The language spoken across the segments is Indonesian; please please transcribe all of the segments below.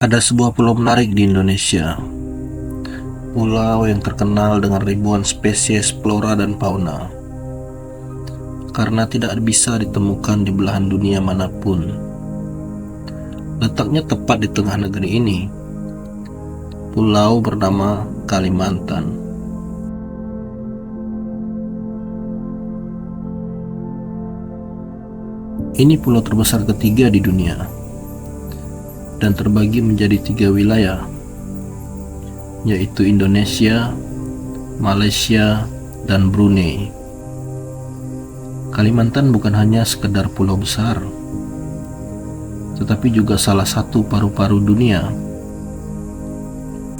Ada sebuah pulau menarik di Indonesia. Pulau yang terkenal dengan ribuan spesies flora dan fauna. Karena tidak bisa ditemukan di belahan dunia manapun. Letaknya tepat di tengah negeri ini. Pulau bernama Kalimantan. Ini pulau terbesar ketiga di dunia dan terbagi menjadi 3 wilayah, yaitu Indonesia, Malaysia, dan Brunei. Kalimantan bukan hanya sekedar pulau besar, tetapi juga salah satu paru-paru dunia.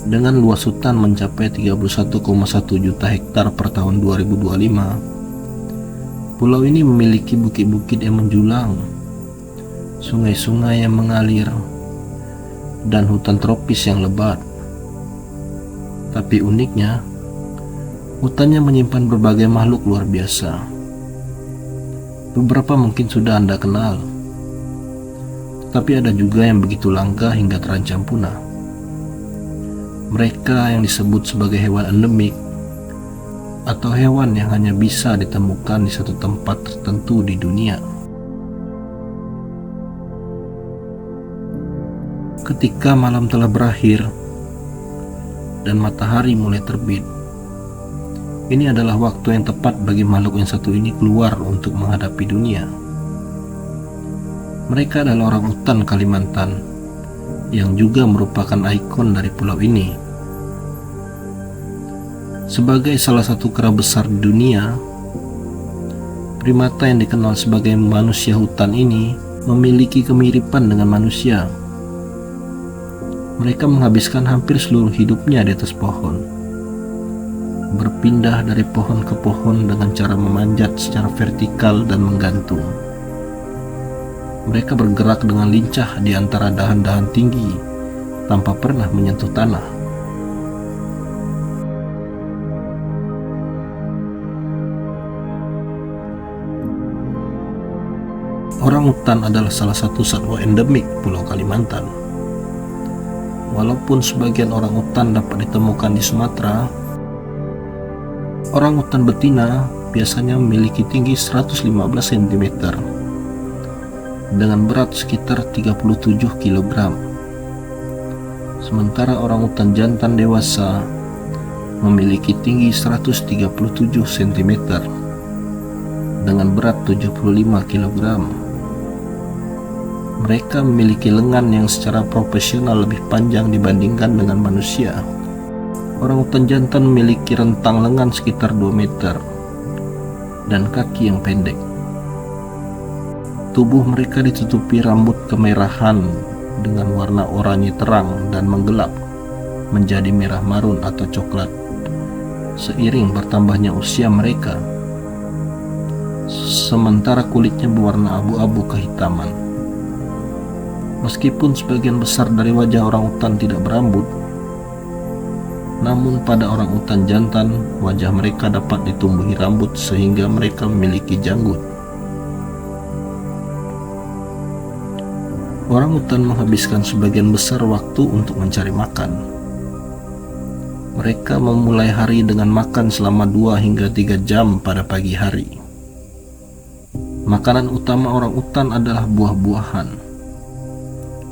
Dengan luas hutan mencapai 31,1 juta hektar per tahun 2025, pulau ini memiliki bukit-bukit yang menjulang, sungai-sungai yang mengalir, dan hutan tropis yang lebat. Tapi uniknya, hutannya menyimpan berbagai makhluk luar biasa. Beberapa mungkin sudah Anda kenal, tapi ada juga yang begitu langka hingga terancam punah. Mereka yang disebut sebagai hewan endemik atau hewan yang hanya bisa ditemukan di satu tempat tertentu di dunia. Ketika malam telah berakhir dan matahari mulai terbit, ini adalah waktu yang tepat bagi makhluk yang satu ini keluar untuk menghadapi dunia. Mereka adalah orang utan Kalimantan yang juga merupakan ikon dari pulau ini. Sebagai salah satu kera besar di dunia, primata yang dikenal sebagai manusia hutan ini memiliki kemiripan dengan manusia. Mereka menghabiskan hampir seluruh hidupnya di atas pohon, berpindah dari pohon ke pohon dengan cara memanjat secara vertikal dan menggantung. Mereka bergerak dengan lincah di antara dahan-dahan tinggi tanpa pernah menyentuh tanah. Orangutan adalah salah satu satwa endemik Pulau Kalimantan. Walaupun sebagian orangutan dapat ditemukan di Sumatera, orangutan betina biasanya memiliki tinggi 115 cm dengan berat sekitar 37 kg. Sementara orangutan jantan dewasa memiliki tinggi 137 cm dengan berat 75 kg. Mereka memiliki lengan yang secara proporsional lebih panjang dibandingkan dengan manusia. Orangutan jantan memiliki rentang lengan sekitar 2 meter dan kaki yang pendek. Tubuh mereka ditutupi rambut kemerahan dengan warna oranye terang dan menggelap menjadi merah marun atau coklat seiring bertambahnya usia mereka. Sementara kulitnya berwarna abu-abu kehitaman. Meskipun sebagian besar dari wajah orangutan tidak berambut, namun pada orangutan jantan, wajah mereka dapat ditumbuhi rambut sehingga mereka memiliki janggut. Orangutan menghabiskan sebagian besar waktu untuk mencari makan. Mereka memulai hari dengan makan selama 2 hingga 3 jam pada pagi hari. Makanan utama orangutan adalah buah-buahan.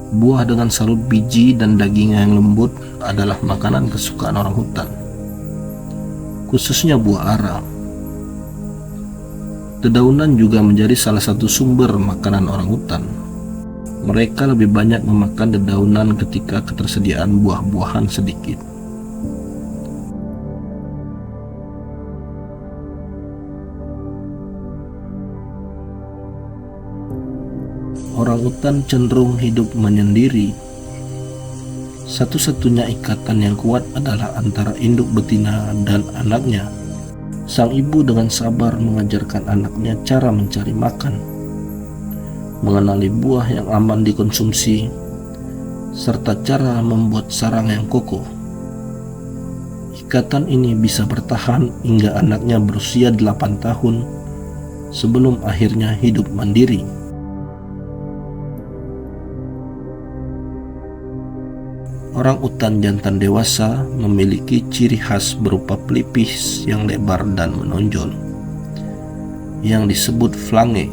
Buah dengan salut biji dan dagingnya yang lembut adalah makanan kesukaan orangutan, khususnya buah ara. Dedaunan juga menjadi salah satu sumber makanan orangutan. Mereka lebih banyak memakan dedaunan ketika ketersediaan buah-buahan sedikit. Orangutan cenderung hidup menyendiri. Satu-satunya ikatan yang kuat adalah antara induk betina dan anaknya. Sang ibu dengan sabar mengajarkan anaknya cara mencari makan, mengenali buah yang aman dikonsumsi, serta cara membuat sarang yang kokoh. Ikatan ini bisa bertahan hingga anaknya berusia 8 tahun sebelum akhirnya hidup mandiri. Orang utan jantan dewasa memiliki ciri khas berupa pelipis yang lebar dan menonjol, yang disebut flange.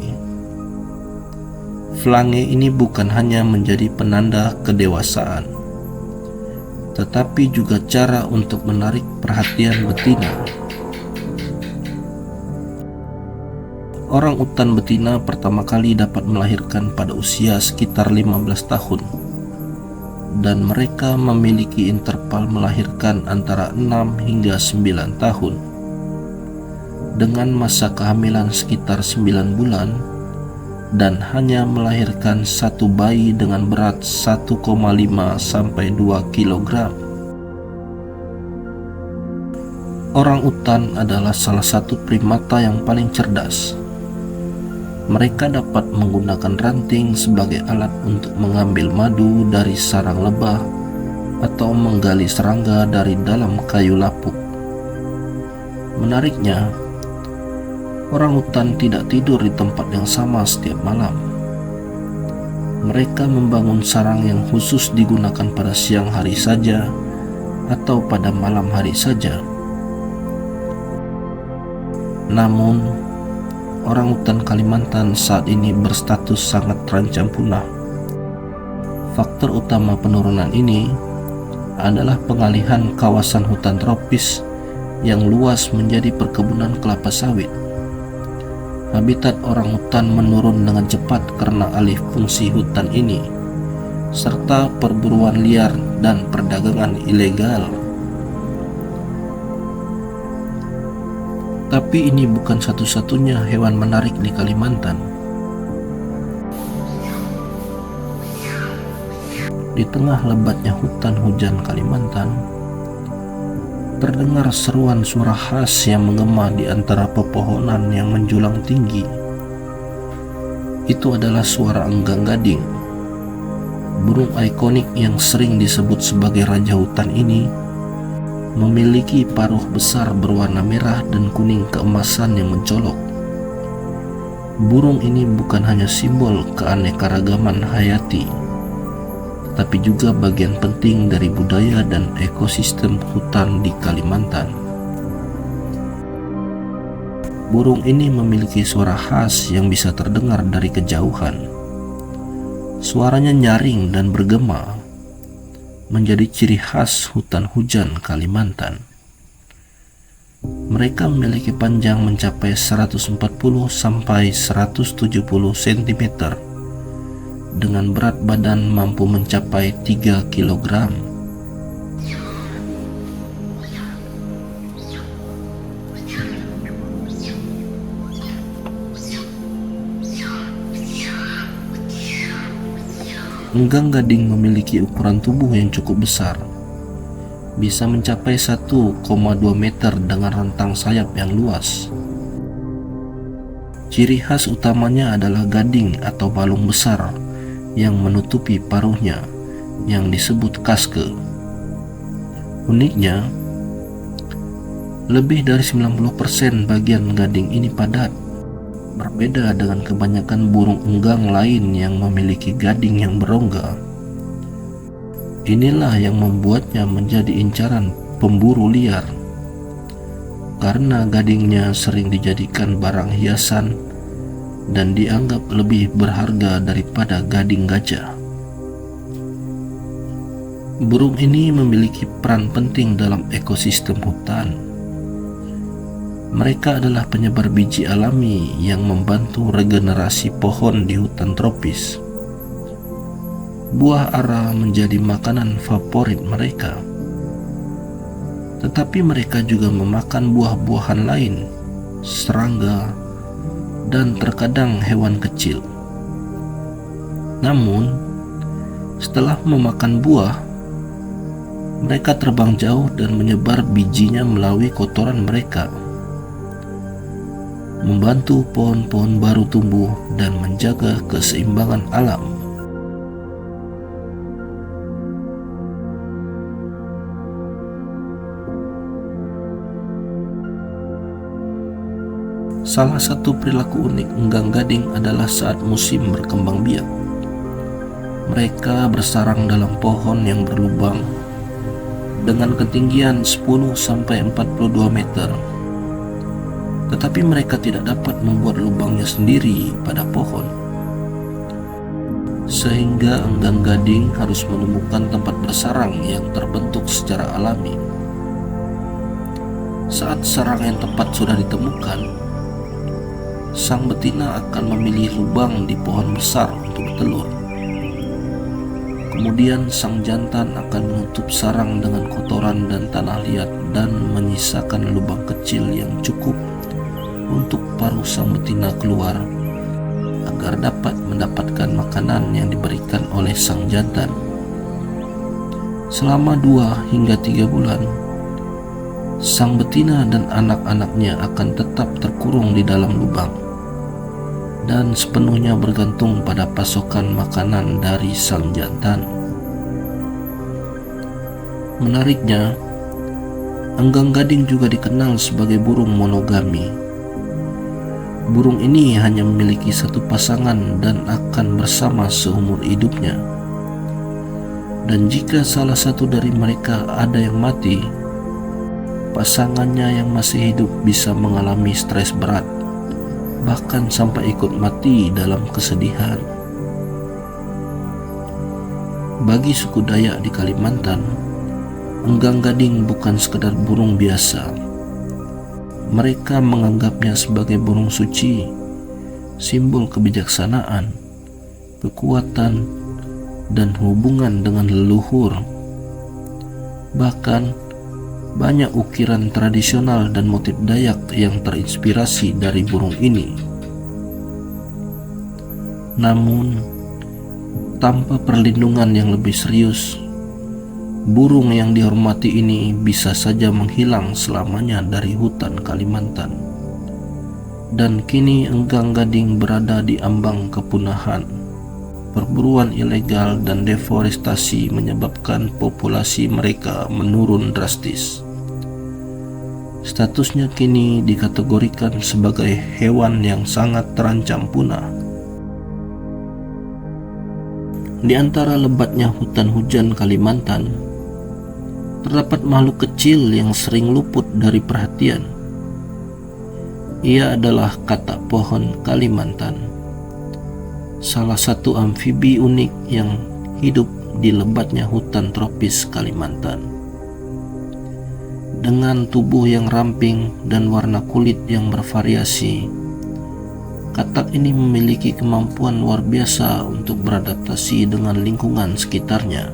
Flange ini bukan hanya menjadi penanda kedewasaan, tetapi juga cara untuk menarik perhatian betina. Orang utan betina pertama kali dapat melahirkan pada usia sekitar 15 tahun, dan mereka memiliki interval melahirkan antara 6 hingga 9 tahun. Dengan masa kehamilan sekitar 9 bulan, dan hanya melahirkan satu bayi dengan berat 1,5 sampai 2 kg. Orang utan adalah salah satu primata yang paling cerdas. Mereka dapat menggunakan ranting sebagai alat untuk mengambil madu dari sarang lebah atau menggali serangga dari dalam kayu lapuk. Menariknya, orang utan tidak tidur di tempat yang sama setiap malam. Mereka membangun sarang yang khusus digunakan pada siang hari saja atau pada malam hari saja. Namun, orang utan Kalimantan saat ini berstatus sangat terancam punah. Faktor utama penurunan ini adalah pengalihan kawasan hutan tropis yang luas menjadi perkebunan kelapa sawit. Habitat orang utan menurun dengan cepat karena alih fungsi hutan ini, serta perburuan liar dan perdagangan ilegal. Tapi ini bukan satu-satunya hewan menarik di Kalimantan. Di tengah lebatnya hutan hujan Kalimantan, terdengar seruan suara khas yang menggema di antara pepohonan yang menjulang tinggi. Itu adalah suara enggang gading. Burung ikonik yang sering disebut sebagai raja hutan ini memiliki paruh besar berwarna merah dan kuning keemasan yang mencolok. Burung ini bukan hanya simbol keanekaragaman hayati, tapi juga bagian penting dari budaya dan ekosistem hutan di Kalimantan. Burung ini memiliki suara khas yang bisa terdengar dari kejauhan. Suaranya nyaring dan bergema, menjadi ciri khas hutan hujan Kalimantan. Mereka memiliki panjang mencapai 140 sampai 170 cm dengan berat badan mampu mencapai 3 kg. Enggang gading memiliki ukuran tubuh yang cukup besar, bisa mencapai 1,2 meter dengan rentang sayap yang luas. Ciri khas utamanya adalah gading atau balung besar yang menutupi paruhnya, yang disebut kaske. Uniknya, lebih dari 90% bagian gading ini padat, berbeda dengan kebanyakan burung enggang lain yang memiliki gading yang berongga. Inilah yang membuatnya menjadi incaran pemburu liar, karena gadingnya sering dijadikan barang hiasan dan dianggap lebih berharga daripada gading gajah. Burung ini memiliki peran penting dalam ekosistem hutan. Mereka adalah penyebar biji alami yang membantu regenerasi pohon di hutan tropis. Buah ara menjadi makanan favorit mereka. Tetapi mereka juga memakan buah-buahan lain, serangga, dan terkadang hewan kecil. Namun, setelah memakan buah, mereka terbang jauh dan menyebar bijinya melalui kotoran mereka, membantu pohon-pohon baru tumbuh dan menjaga keseimbangan alam. Salah satu perilaku unik enggang gading adalah saat musim berkembang biak. Mereka bersarang dalam pohon yang berlubang dengan ketinggian 10-42 meter. Tetapi mereka tidak dapat membuat lubangnya sendiri pada pohon, sehingga enggang gading harus menemukan tempat bersarang yang terbentuk secara alami. Saat sarang yang tepat sudah ditemukan, sang betina akan memilih lubang di pohon besar untuk bertelur. Kemudian sang jantan akan menutup sarang dengan kotoran dan tanah liat dan menyisakan lubang kecil yang cukup untuk paruh sang betina keluar agar dapat mendapatkan makanan yang diberikan oleh sang jantan. Selama 2 hingga 3 bulan, sang betina dan anak-anaknya akan tetap terkurung di dalam lubang dan sepenuhnya bergantung pada pasokan makanan dari sang jantan. Menariknya, enggang gading juga dikenal sebagai burung monogami. Burung ini hanya memiliki satu pasangan dan akan bersama seumur hidupnya. Dan jika salah satu dari mereka ada yang mati, pasangannya yang masih hidup bisa mengalami stres berat, bahkan sampai ikut mati dalam kesedihan. Bagi suku Dayak di Kalimantan, enggang gading bukan sekedar burung biasa. Mereka menganggapnya sebagai burung suci, simbol kebijaksanaan, kekuatan, dan hubungan dengan leluhur. Bahkan, banyak ukiran tradisional dan motif Dayak yang terinspirasi dari burung ini. Namun, tanpa perlindungan yang lebih serius, burung yang dihormati ini bisa saja menghilang selamanya dari hutan Kalimantan. Dan kini enggang gading berada di ambang kepunahan. Perburuan ilegal dan deforestasi menyebabkan populasi mereka menurun drastis. Statusnya kini dikategorikan sebagai hewan yang sangat terancam punah. Di antara lebatnya hutan hujan Kalimantan, terdapat makhluk kecil yang sering luput dari perhatian. Ia adalah katak pohon Kalimantan, salah satu amfibi unik yang hidup di lebatnya hutan tropis Kalimantan. Dengan tubuh yang ramping dan warna kulit yang bervariasi, katak ini memiliki kemampuan luar biasa untuk beradaptasi dengan lingkungan sekitarnya.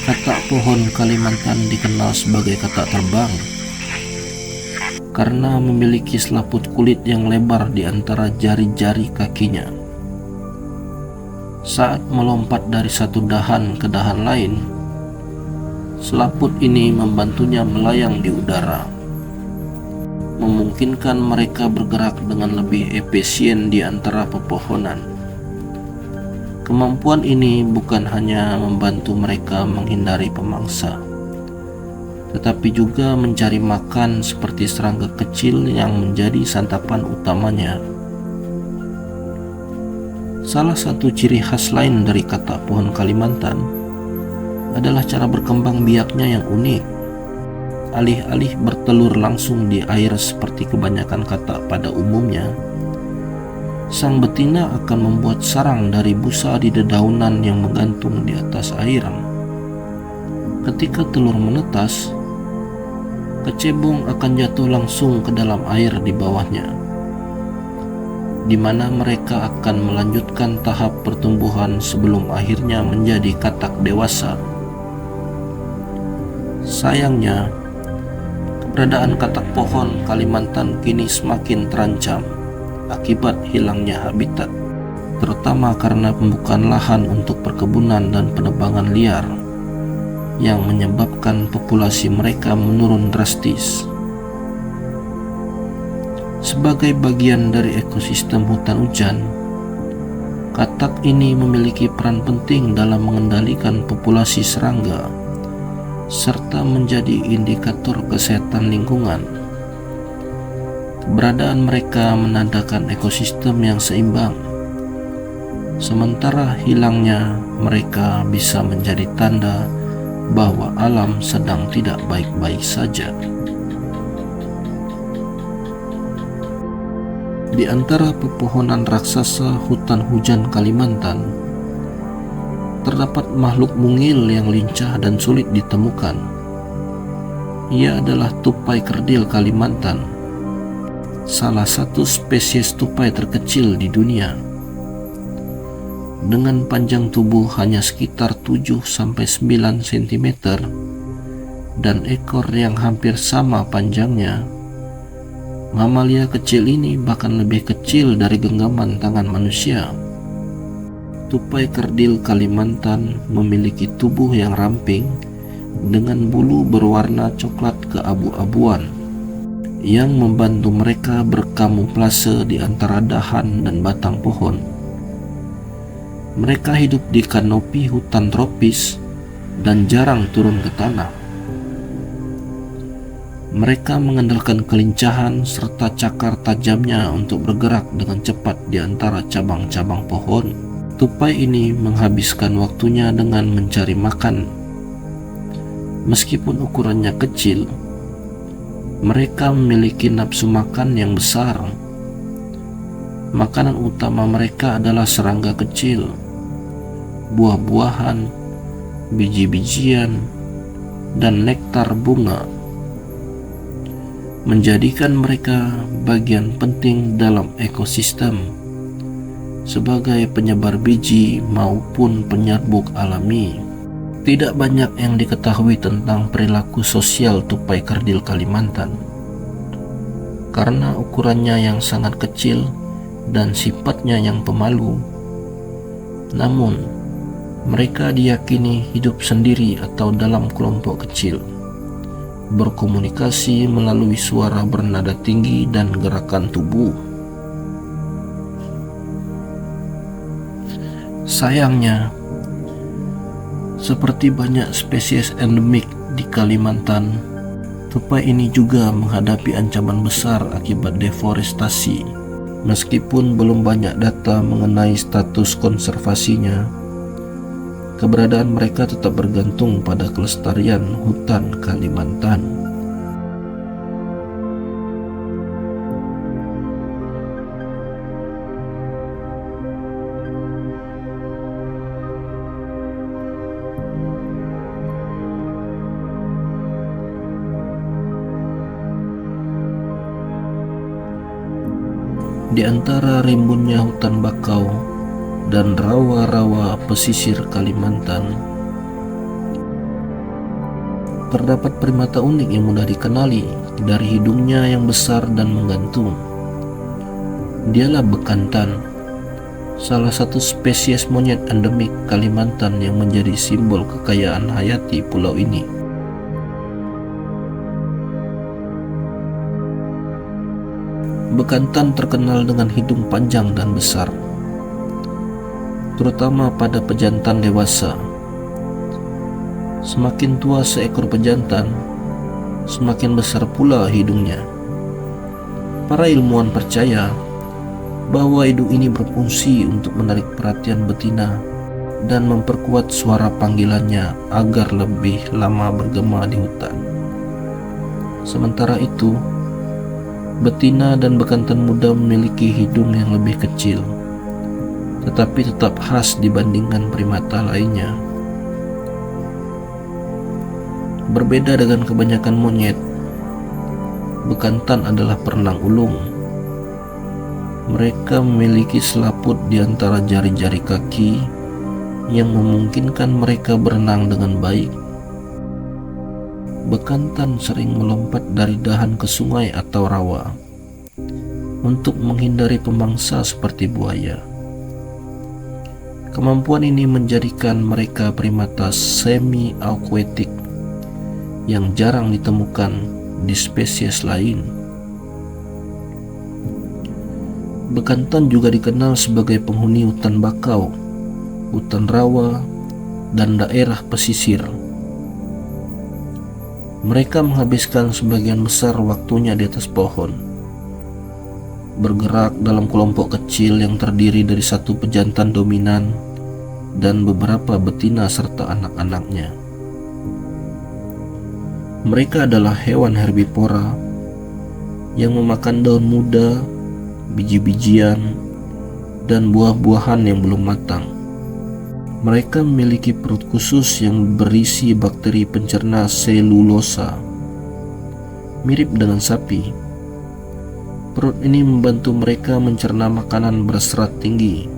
Katak pohon Kalimantan dikenal sebagai katak terbang karena memiliki selaput kulit yang lebar di antara jari-jari kakinya. Saat melompat dari satu dahan ke dahan lain, selaput ini membantunya melayang di udara, memungkinkan mereka bergerak dengan lebih efisien di antara pepohonan. Kemampuan ini bukan hanya membantu mereka menghindari pemangsa, tetapi juga mencari makan seperti serangga kecil yang menjadi santapan utamanya. Salah satu ciri khas lain dari katak pohon Kalimantan adalah cara berkembang biaknya yang unik. Alih-alih bertelur langsung di air seperti kebanyakan katak pada umumnya, sang betina akan membuat sarang dari busa di dedaunan yang menggantung di atas air. Ketika telur menetas, kecebong akan jatuh langsung ke dalam air di bawahnya, di mana mereka akan melanjutkan tahap pertumbuhan sebelum akhirnya menjadi katak dewasa. Sayangnya, keberadaan katak pohon Kalimantan kini semakin terancam akibat hilangnya habitat, terutama karena pembukaan lahan untuk perkebunan dan penebangan liar yang menyebabkan populasi mereka menurun drastis. Sebagai bagian dari ekosistem hutan hujan, katak ini memiliki peran penting dalam mengendalikan populasi serangga serta menjadi indikator kesehatan lingkungan. Keberadaan mereka menandakan ekosistem yang seimbang, Sementara hilangnya mereka bisa menjadi tanda bahwa alam sedang tidak baik-baik saja. Di antara pepohonan raksasa hutan hujan Kalimantan, terdapat makhluk mungil yang lincah dan sulit ditemukan. Ia adalah tupai kerdil Kalimantan, salah satu spesies tupai terkecil di dunia. Dengan panjang tubuh hanya sekitar 7-9 cm dan ekor yang hampir sama panjangnya, mamalia kecil ini bahkan lebih kecil dari genggaman tangan manusia. Tupai kerdil Kalimantan memiliki tubuh yang ramping dengan bulu berwarna coklat keabu-abuan yang membantu mereka berkamuflase di antara dahan dan batang pohon. Mereka hidup di kanopi hutan tropis dan jarang turun ke tanah. Mereka mengandalkan kelincahan serta cakar tajamnya untuk bergerak dengan cepat di antara cabang-cabang pohon. Tupai ini menghabiskan waktunya dengan mencari makan. Meskipun ukurannya kecil, mereka memiliki nafsu makan yang besar. Makanan utama mereka adalah serangga kecil, buah-buahan, biji-bijian, dan nektar bunga, menjadikan mereka bagian penting dalam ekosistem sebagai penyebar biji maupun penyerbuk alami. Tidak banyak yang diketahui tentang perilaku sosial tupai kerdil Kalimantan karena ukurannya yang sangat kecil dan sifatnya yang pemalu. Namun, mereka diyakini hidup sendiri atau dalam kelompok kecil, berkomunikasi melalui suara bernada tinggi dan gerakan tubuh. Sayangnya, seperti banyak spesies endemik di Kalimantan, tupai ini juga menghadapi ancaman besar akibat deforestasi. Meskipun belum banyak data mengenai status konservasinya, keberadaan mereka tetap bergantung pada kelestarian hutan Kalimantan. Di antara rimbunnya hutan bakau dan rawa-rawa pesisir Kalimantan, terdapat primata unik yang mudah dikenali dari hidungnya yang besar dan menggantung. Dialah bekantan, salah satu spesies monyet endemik Kalimantan yang menjadi simbol kekayaan hayati pulau ini. Bekantan terkenal dengan hidung panjang dan besar, terutama pada pejantan dewasa. Semakin tua seekor pejantan, semakin besar pula hidungnya. Para ilmuwan percaya bahwa hidung ini berfungsi untuk menarik perhatian betina dan memperkuat suara panggilannya agar lebih lama bergema di hutan. Sementara itu, betina dan bekantan muda memiliki hidung yang lebih kecil, tetapi tetap khas dibandingkan primata lainnya. Berbeda dengan kebanyakan monyet, bekantan adalah perenang ulung. Mereka memiliki selaput di antara jari-jari kaki yang memungkinkan mereka berenang dengan baik. Bekantan sering melompat dari dahan ke sungai atau rawa untuk menghindari pemangsa seperti buaya. Kemampuan ini menjadikan mereka primata semi-akuatik yang jarang ditemukan di spesies lain. Bekantan juga dikenal sebagai penghuni hutan bakau, hutan rawa, dan daerah pesisir. Mereka menghabiskan sebagian besar waktunya di atas pohon. bergerak dalam kelompok kecil yang terdiri dari satu pejantan dominan dan beberapa betina serta anak-anaknya. Mereka adalah hewan herbivora yang memakan daun muda, biji-bijian, dan buah-buahan yang belum matang. Mereka memiliki perut khusus yang berisi bakteri pencerna selulosa, mirip dengan sapi. Perut ini membantu mereka mencerna makanan berserat tinggi,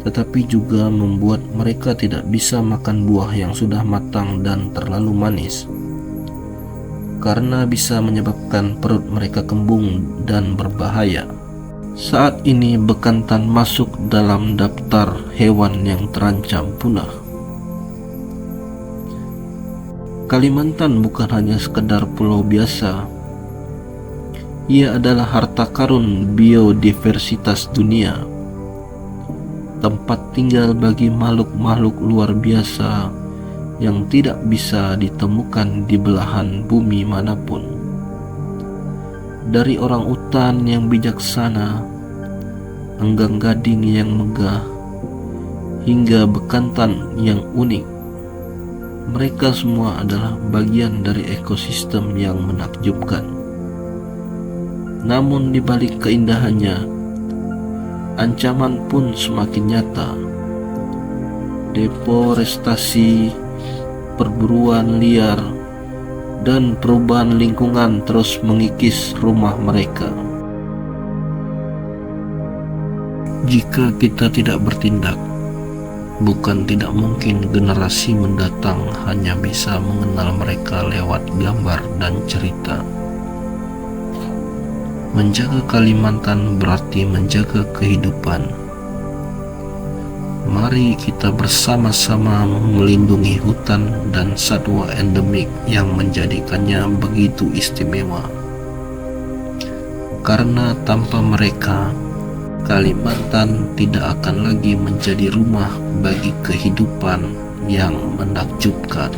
tetapi juga membuat mereka tidak bisa makan buah yang sudah matang dan terlalu manis, karena bisa menyebabkan perut mereka kembung dan berbahaya. Saat ini bekantan masuk dalam daftar hewan yang terancam punah. Kalimantan bukan hanya sekedar pulau biasa. Ia adalah harta karun biodiversitas dunia, tempat tinggal bagi makhluk-makhluk luar biasa yang tidak bisa ditemukan di belahan bumi manapun. Dari orang utan yang bijaksana, enggang gading yang megah, hingga bekantan yang unik, mereka semua adalah bagian dari ekosistem yang menakjubkan. Namun di balik keindahannya, ancaman pun semakin nyata. Deforestasi, perburuan liar, dan perubahan lingkungan terus mengikis rumah mereka. Jika kita tidak bertindak, bukan tidak mungkin generasi mendatang hanya bisa mengenal mereka lewat gambar dan cerita. Menjaga Kalimantan berarti menjaga kehidupan. Mari kita bersama-sama melindungi hutan dan satwa endemik yang menjadikannya begitu istimewa. Karena tanpa mereka, Kalimantan tidak akan lagi menjadi rumah bagi kehidupan yang menakjubkan.